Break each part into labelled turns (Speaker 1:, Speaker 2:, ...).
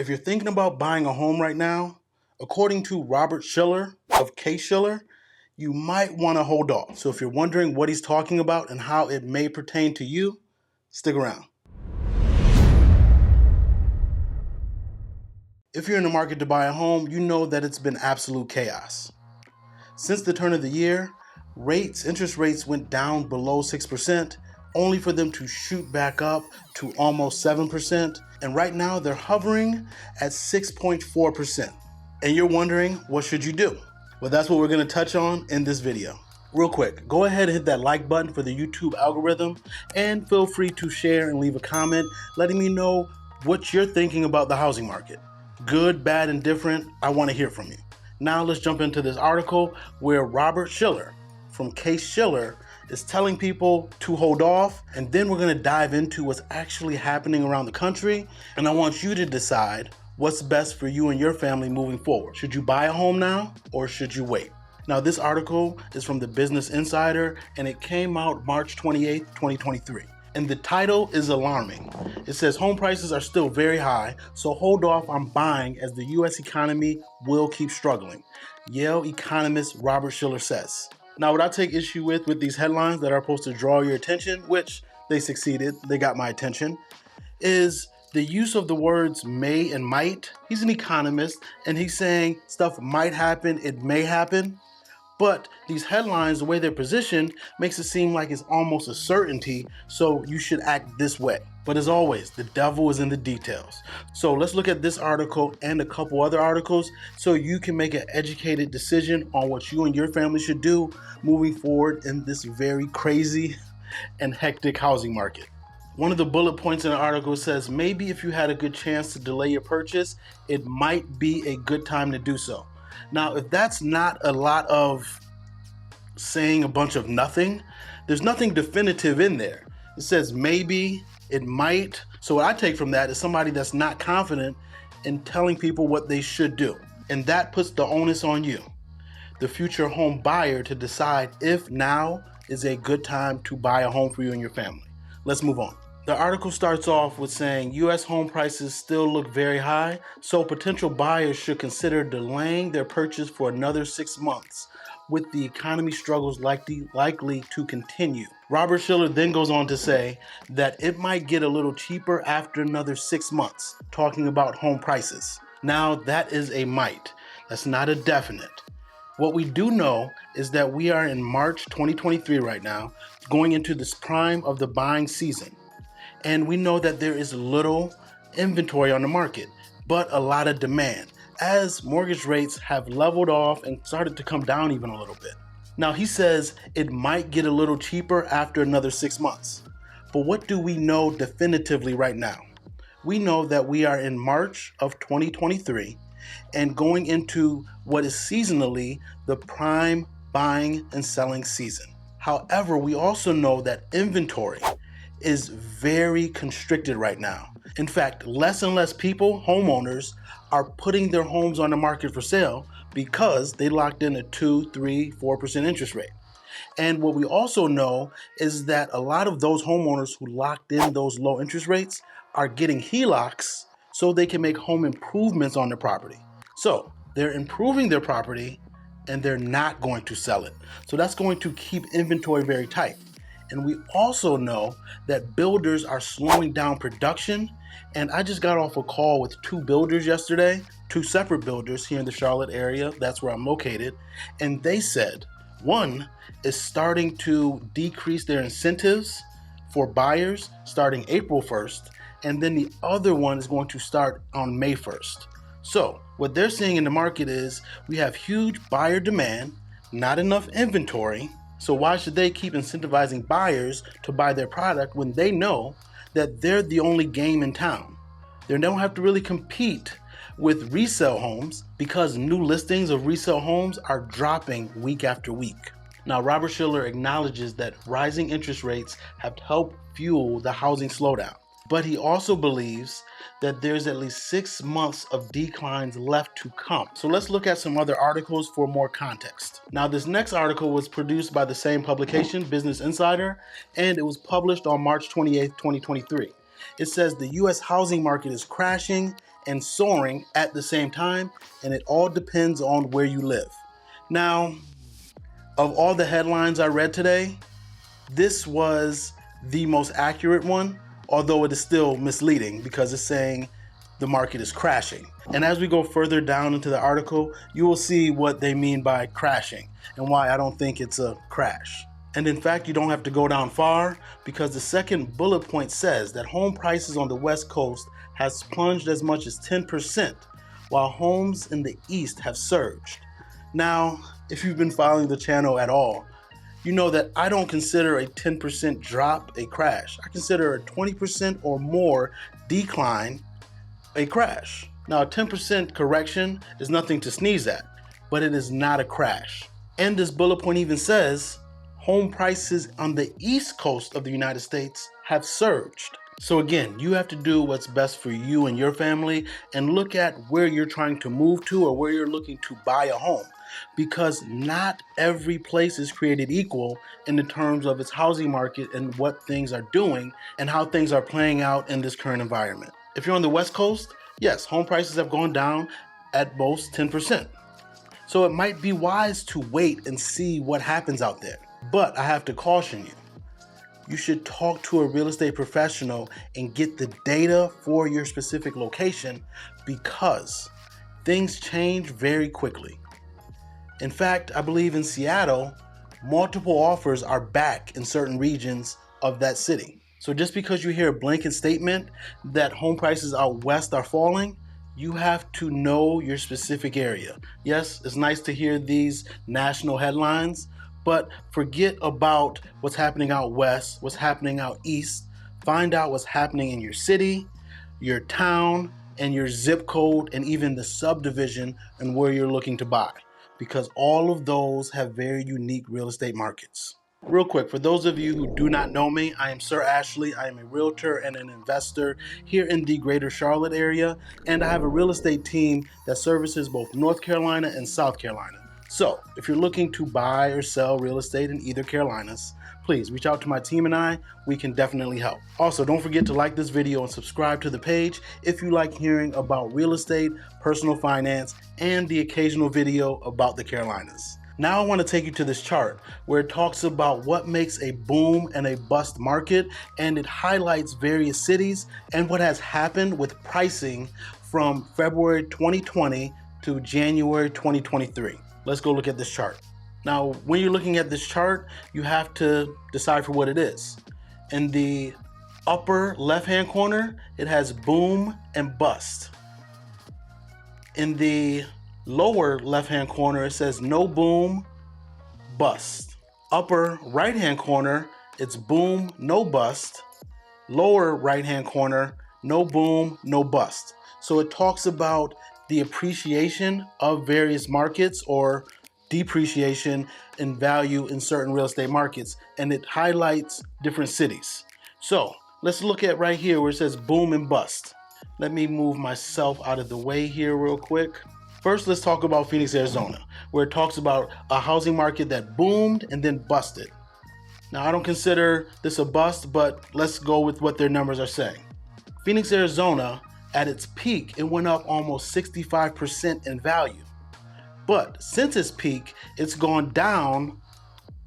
Speaker 1: If you're thinking about buying a home right now, according to Robert Schiller of Case-Shiller, you might want to hold off. So if you're wondering what he's talking about and how it may pertain to you, stick around. If you're in the market to buy a home, you know that it's been absolute chaos. Since the turn of the year, interest rates went down below 6%, only for them to shoot back up to almost 7%. And right now they're hovering at 6.4%. And you're wondering, what should you do? Well, that's what we're gonna touch on in this video. Real quick, go ahead and hit that like button for the YouTube algorithm, and feel free to share and leave a comment letting me know what you're thinking about the housing market. Good, bad, and different, I wanna hear from you. Now let's jump into this article where Robert Schiller from Case-Shiller is telling people to hold off, and then we're gonna dive into what's actually happening around the country, and I want you to decide what's best for you and your family moving forward. Should you buy a home now, or should you wait? Now this article is from the Business Insider, and it came out March 28th, 2023. And the title is alarming. It says, home prices are still very high, so hold off on buying as the US economy will keep struggling. Yale economist Robert Schiller says. Now, what I take issue with these headlines that are supposed to draw your attention, which they succeeded, they got my attention, is the use of the words may and might. He's an economist, and he's saying stuff might happen, it may happen. But these headlines, the way they're positioned, makes it seem like it's almost a certainty, so you should act this way. But as always, the devil is in the details. So let's look at this article and a couple other articles so you can make an educated decision on what you and your family should do moving forward in this very crazy and hectic housing market. One of the bullet points in the article says, maybe if you had a good chance to delay your purchase, it might be a good time to do so. Now, if that's not a lot of saying a bunch of nothing, there's nothing definitive in there. It says maybe, it might. So what I take from that is somebody that's not confident in telling people what they should do. And that puts the onus on you, the future home buyer, to decide if now is a good time to buy a home for you and your family. Let's move on. The article starts off with saying U.S. home prices still look very high, so potential buyers should consider delaying their purchase for another 6 months, with the economy struggles likely to continue. Robert Schiller then goes on to say that it might get a little cheaper after another 6 months, talking about home prices. Now that is a might, that's not a definite. What we do know is that we are in March 2023 right now, going into this prime of the buying season. And we know that there is little inventory on the market, but a lot of demand, as mortgage rates have leveled off and started to come down even a little bit. Now he says it might get a little cheaper after another 6 months. But what do we know definitively right now? We know that we are in March of 2023 and going into what is seasonally the prime buying and selling season. However, we also know that inventory is very constricted right now. In fact, less and less people, homeowners, are putting their homes on the market for sale because they locked in a 2, 3, 4% interest rate. And what we also know is that a lot of those homeowners who locked in those low interest rates are getting HELOCs so they can make home improvements on their property. So they're improving their property and they're not going to sell it. So that's going to keep inventory very tight. And we also know that builders are slowing down production. And I just got off a call with 2 builders yesterday, 2 separate builders here in the Charlotte area. That's where I'm located. And they said one is starting to decrease their incentives for buyers starting April 1st. And then the other one is going to start on May 1st. So what they're seeing in the market is we have huge buyer demand, not enough inventory. So why should they keep incentivizing buyers to buy their product when they know that they're the only game in town? They don't have to really compete with resale homes because new listings of resale homes are dropping week after week. Now, Robert Schiller acknowledges that rising interest rates have helped fuel the housing slowdown, but he also believes that there's at least 6 months of declines left to come. So let's look at some other articles for more context. Now, this next article was produced by the same publication, Business Insider, and it was published on March 28th, 2023. It says the U.S. housing market is crashing and soaring at the same time, and it all depends on where you live. Now, of all the headlines I read today, this was the most accurate one, although it is still misleading because it's saying the market is crashing. And as we go further down into the article, you will see what they mean by crashing and why I don't think it's a crash. And in fact, you don't have to go down far because the second bullet point says that home prices on the West Coast has plunged as much as 10%, while homes in the East have surged. Now, if you've been following the channel at all, you know that I don't consider a 10% drop a crash. I consider a 20% or more decline a crash. Now, a 10% correction is nothing to sneeze at, but it is not a crash. And this bullet point even says home prices on the East Coast of the United States have surged. So again, you have to do what's best for you and your family and look at where you're trying to move to or where you're looking to buy a home, because not every place is created equal in the terms of its housing market and what things are doing and how things are playing out in this current environment. If you're on the West Coast, yes, home prices have gone down at most 10%. So it might be wise to wait and see what happens out there. But I have to caution you. You should talk to a real estate professional and get the data for your specific location because things change very quickly. In fact, I believe in Seattle, multiple offers are back in certain regions of that city. So just because you hear a blanket statement that home prices out west are falling, you have to know your specific area. Yes, it's nice to hear these national headlines, but forget about what's happening out west, what's happening out east. Find out what's happening in your city, your town, and your zip code, and even the subdivision and where you're looking to buy, because all of those have very unique real estate markets. Real quick, for those of you who do not know me, I am Sir Ashley. I am a realtor and an investor here in the greater Charlotte area, and I have a real estate team that services both North Carolina and South Carolina. So if you're looking to buy or sell real estate in either Carolinas, please reach out to my team and we can definitely help. Also, don't forget to like this video and subscribe to the page if you like hearing about real estate, personal finance, and the occasional video about the Carolinas. Now I want to take you to this chart where it talks about what makes a boom and a bust market, and it highlights various cities and what has happened with pricing from February 2020 to January 2023. Let's go look at this chart. Now, when you're looking at this chart, you have to decide for what it is. In the upper left-hand corner, it has boom and bust. In the lower left-hand corner, it says no boom, bust. Upper right-hand corner, it's boom, no bust. Lower right-hand corner, no boom, no bust. So it talks about the appreciation of various markets or depreciation in value in certain real estate markets, and it highlights different cities. So let's look at right here where it says boom and bust. Let me move myself out of the way here real quick. First, let's talk about Phoenix, Arizona, where it talks about a housing market that boomed and then busted. Now, I don't consider this a bust, but let's go with what their numbers are saying. Phoenix, Arizona, at its peak, it went up almost 65% in value. But since its peak, it's gone down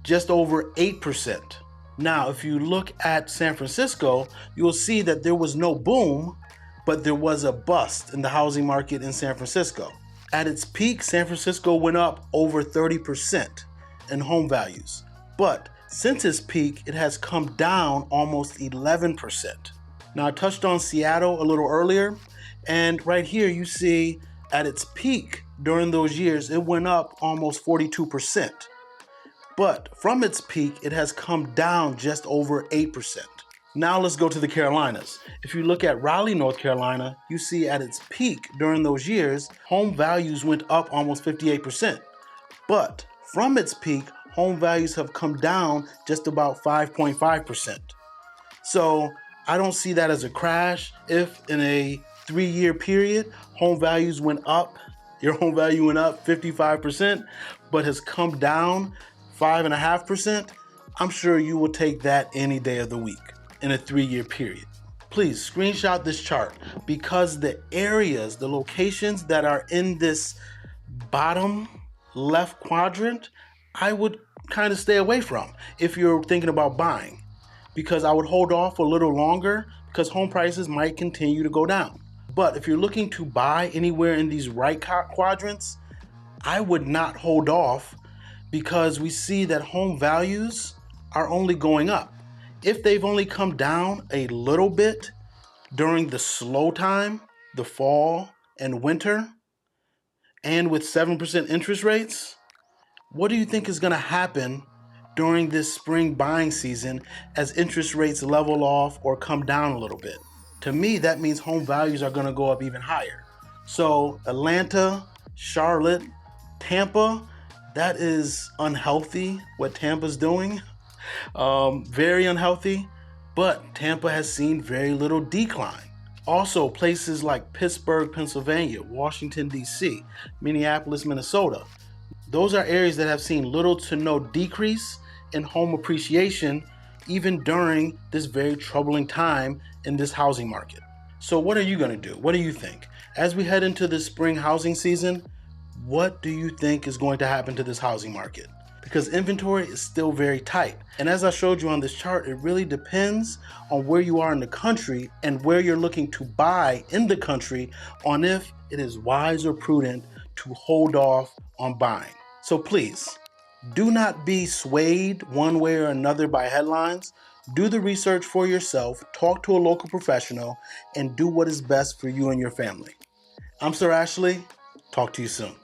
Speaker 1: just over 8%. Now, if you look at San Francisco, you will see that there was no boom, but there was a bust in the housing market in San Francisco. At its peak, San Francisco went up over 30% in home values. But since its peak, it has come down almost 11%. Now, I touched on Seattle a little earlier, and right here you see at its peak during those years, it went up almost 42%. But from its peak, it has come down just over 8%. Now let's go to the Carolinas. If you look at Raleigh, North Carolina, you see at its peak during those years, home values went up almost 58%. But from its peak, home values have come down just about 5.5%. So I don't see that as a crash. If in a 3-year period, home values went up, your home value went up 55%, but has come down 5.5%, I'm sure you will take that any day of the week in a 3-year period. please screenshot this chart, because the areas, the locations that are in this bottom left quadrant, I would kind of stay away from if you're thinking about buying, because I would hold off a little longer because home prices might continue to go down. But if you're looking to buy anywhere in these right quadrants, I would not hold off, because we see that home values are only going up. If they've only come down a little bit during the slow time, the fall and winter, and with 7% interest rates, what do you think is going to happen during this spring buying season as interest rates level off or come down a little bit? To me, that means home values are going to go up even higher. So Atlanta, Charlotte, Tampa, that is unhealthy what Tampa's doing. Very unhealthy, but Tampa has seen very little decline. Also, places like Pittsburgh, Pennsylvania, Washington, D.C., Minneapolis, Minnesota, those are areas that have seen little to no decrease in home appreciation, even during this very troubling time in this housing market. So what are you going to do? What do you think? As we head into the spring housing season, what do you think is going to happen to this housing market? Because inventory is still very tight. And as I showed you on this chart, it really depends on where you are in the country and where you're looking to buy in the country on if it is wise or prudent to hold off on buying. So please, do not be swayed one way or another by headlines. Do the research for yourself, talk to a local professional, and do what is best for you and your family. I'm Sir Ashley. Talk to you soon.